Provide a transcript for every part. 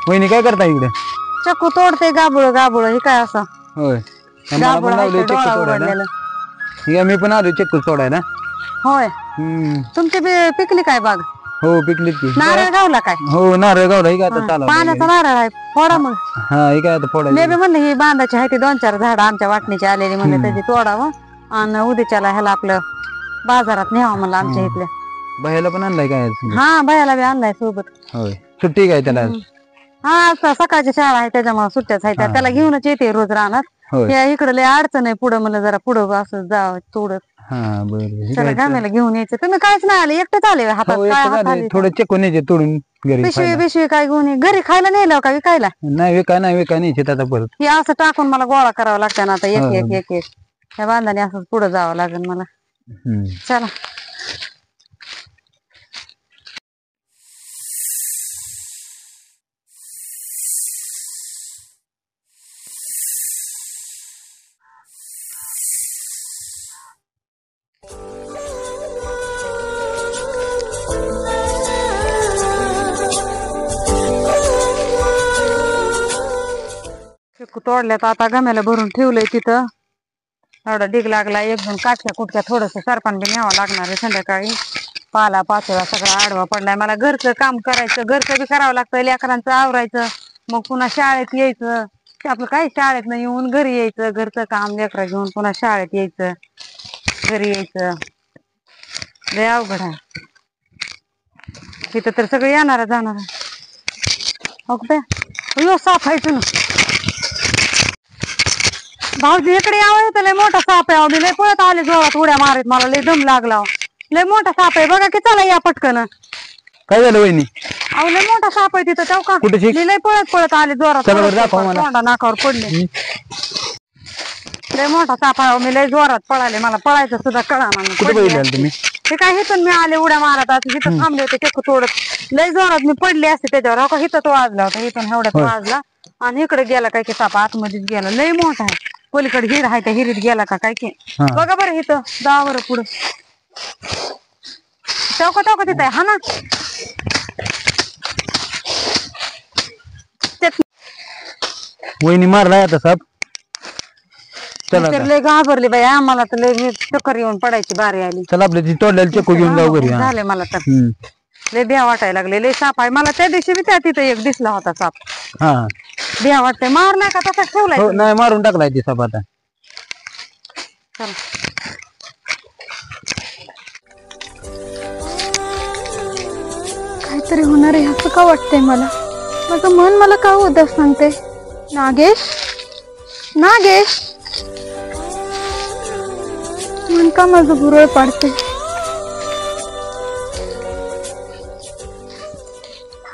वहिनी काय करता इकडे? चक्कू तोडते गाबुळ गाबुळ हे काय असं होय गाबुळ डोळा उघडलेलं. मी पण आलो चक्कू तोडायला. होय तुमची पिकली काय बाग? हो पिकली की. नारळ गावला काय? हो नारळ गावला. ही आता चालू पाण्याचा नारळ आहे फोडा मग. हा ही काय आता फोडायची. मी बी म्हणलं ही बांधाची आहे ती 2-4 झाड आमच्या वाटणीची आलेली म्हणले त्याची तोडावं आणि उद्याच्याला ह्याला आपलं बाजारात न्यावं म्हणलं आमच्या इथल्या. भैयाला पण आणलाय काय? हा भैयाला बी आणलाय सोबत. होय सुट्टी काय त्याला? हा सकाळची शाळा आहे त्याच्यामुळे सुट्ट्याच आहे त्याला घेऊनच येते रोज रानात. इकडे लय अडचण आहे पुढं म्हणलं जरा पुढं असं जावं तोडत. हा त्याला गाम्याला घेऊन यायचं. तुम्ही कायच नाही आले एकटेच आले हातात काय थोडं चेकून यायचे तोडून घरी. पिशवी काय घेऊन घरी खायला नेलं का विकायला? नाही विकाय नाही शेतात परत. हे असं टाकून मला गोळा करावा लागतं ना आता एक एक एक एक त्या बांधाने असं पुढे जावं लागेल मला. चला तोडल्यात आता गम्याला भरून ठेवलंय तिथं. एवढा डिग लागला 1-2 काटक्या कुटक्या थोडस सरपण बी न्यावं लागणार आहे संध्याकाळी. पाला पाचोळा सगळा आडवा पडलाय. मला घरचं काम करायचं घरचं बी करावं लागतं लेकरांचं आवरायचं मग पुन्हा शाळेत यायचं. आपलं काही शाळेत नाही येऊन घरी यायचं घरचं काम लेकरं घेऊन पुन्हा शाळेत यायचं घरी यायचं. लय अवघड आहे तिथं तर सगळं येणार जाणार. हो साफायचं ना भाऊजी इकडे यावं. लय मोठा साप आहे. मी लय पळत आले जोरात उड्या मारत मला लय दम लागला. लय मोठा साप आहे बघा की. चला या पटकन. काय झालं वहिनी? अहो लय मोठा साप आहे तिथं तेव्हा का लय पळत आले जोरात तोंडा नाकावर पडले. लय मोठा साप आहे. मी लय जोरात पळाले मला पळायचं सुद्धा कळाना. तुम्ही ते काय हिथून मी आले उड्या मारत असं हिथं थांबले होते चक्क तोडत लय जोरात मी पडले असते त्याच्यावर. हो हिथं तो वाजला होता हिथून एवढ्यात वाजला आणि इकडे गेला काय की साप आतमध्येच गेला. लय मोठा आहे. पलीकडे हिर आहे त्या हिरीत गेला का काय की. बघा बरं इथं दावर पुढं चौका तिथं आहे. हा ना वहिनी मारलाय आता साप. लय घाबरली बाई आम्हाला तर लय चक्कर येऊन पडायची बारी आली. चला आपल्या तोडल्याला चक्कू घेऊन जाऊ घरी. झाले मला तर लय भ्या वाटायला लागले. लय साप आहे. मला त्या दिवशी बी त्या तिथं एक दिसला होता साप. भ्या वाटतंय. मार नाही का तसाच ठेवलाय? नाही मारून टाकलाय ते साप आता. काहीतरी होणार आहे असं का वाटतंय मला. माझं मन मला का उदास सांगते. नागेश नागेश मन का माझं भुरळ पाडते.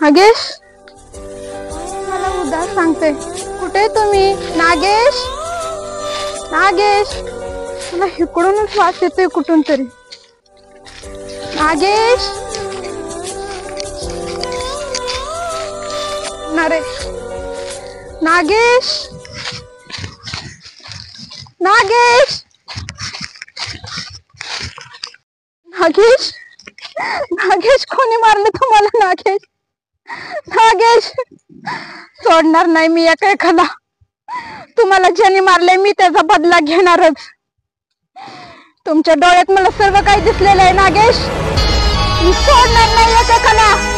नागेश मला उदास सांगते. कुठे तुम्ही? नागेश नागेश मला इकडूनच वास येतोय कुठून तरी. नागेश नारे नागेश नागेश नागेश नागेश कोणी मारलं तुम्हाला? नागेश नागेश सोडणार नाही मी एका एखादा. तुम्हाला ज्याने मारलंय मी त्याचा बदला घेणारच. तुमच्या डोळ्यात मला सर्व काही दिसलेलं आहे नागेश. मी सोडणार नाही एका एखादा.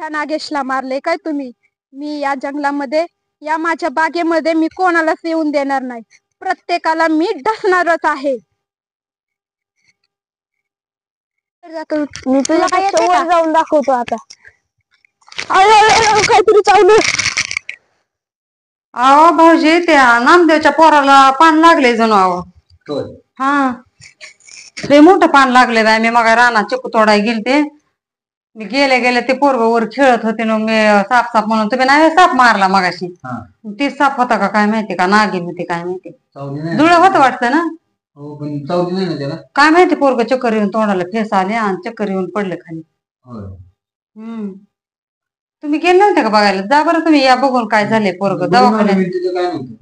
माझ्या नागेशला मारले काय तुम्ही? मी या जंगलामध्ये, या माझ्या बागेमध्ये मी कोणालाच येऊन देणार नाही. प्रत्येकाला मी डसणारच आहे. मी तुला वर जाऊन दाखवतो आता. काहीतरी चावलं. अहो भाऊजी, त्या नामदेवच्या पोराला पान लागले जणू. अहो होय. हा, लय मोठं पान लागले बाय. मी मग रानात चिकू तोडाय गेलते. मी गेले ते पोरग वर खेळत होते ना. मी साप साप म्हणून, तुम्ही नाही साप मारला मगाशी. हा. तीच साप होता का काय माहिती, का नागिन होती काय माहिती. चावली नाही. जुळ होत वाटतं ना. हो, पण चावली नाही ना त्याला. काय माहिती, पोरग चक्कर येऊन तोंडाला फेस आले आणि चक्कर येऊन पडले खाली. होय. तुम्ही गेले नव्हते का बघायला? जा बरं तुम्ही, या बघून काय झालंय. पोरग दवाखान्यात, मी तिचं काय नव्हतं.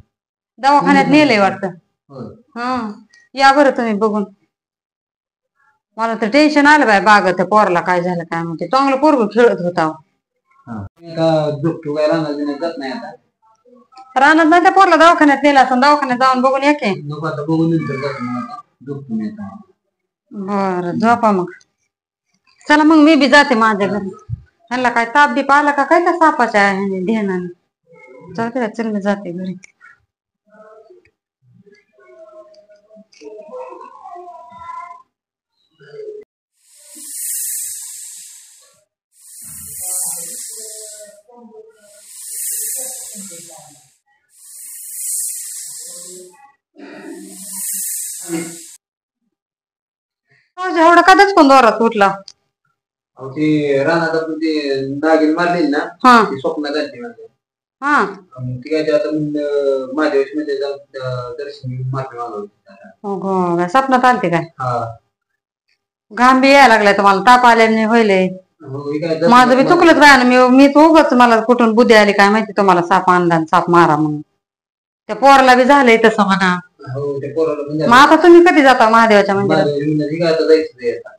दवाखान्यात नेलंय वाटतं. होय. हा, या बरं तुम्ही बघून. मला तर टेन्शन आलं बाय, बाग त्या पोराला काय झालं काय म्हणते. चांगलं पोरग खेळत होता. हा. का झोपतो काय राहणार नाही, जात नाही आता. रानात नाही त्या पोरला दवाखान्यात नेला असं. दवाखान्यात जाऊन बघून या की. नको आता, बघून नंतर जात नाही आता. झोपतो मी आता. बर, झोपा मग. चला मग, मी बी जाते माझ्या घरी. ह्यांना काय ताप बीप आला का काय त्या सापाच्या ध्यानाने. जाते, चल मी जाते घरी. एवढा कदाच कोण दोरात उठला. अहो, ते रानात आपण ते नागिन मारलेली ना, हा ती स्वप्नात आलती माझ्या. हा, ती काय ते आता माझ्या मध्ये जाऊन दर्शन घेऊन माफी मागवली. स्वप्नात आलते काय? हा. घाम बी यायला लागलाय तुम्हाला, ताप आल्याने होईल. हो, हे काय माझं बी चुकलंच बाय. मी उगाच, मला कुठून बुद्धी आली काय माहिती, तुम्हाला साप आणला आणि साप मारा म्हणून. त्या पोराला बी झालंय तसं म्हणा. हो, ते पोराला पण मग आता तुम्ही कधी जाता महादेवाच्या मंदिरात? हे काय आता जायचं ते आता.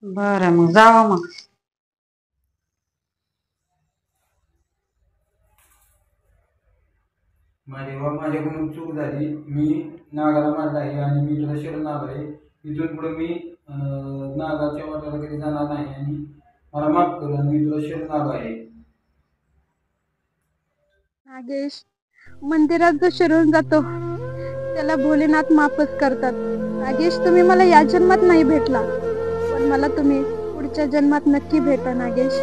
बरं, मग जावा मग. माझ्याकडून चूक झाली. मी नागाला मारला आहे आणि मी तुला शरण आलो आहे. इथून पुढे मी नागाच्या वाट्याला कधी जाणार नाही आणि मला माफ कर. आणि मी तुला शरण आलो आहे. नागेश, मंदिरात जो शिरून जातो त्याला भोलेनाथ माफच करतात. नागेश, तुम्ही मला या जन्मात नाही भेटला, पण मला तुम्ही पुढच्या जन्मात नक्की भेटा नागेश.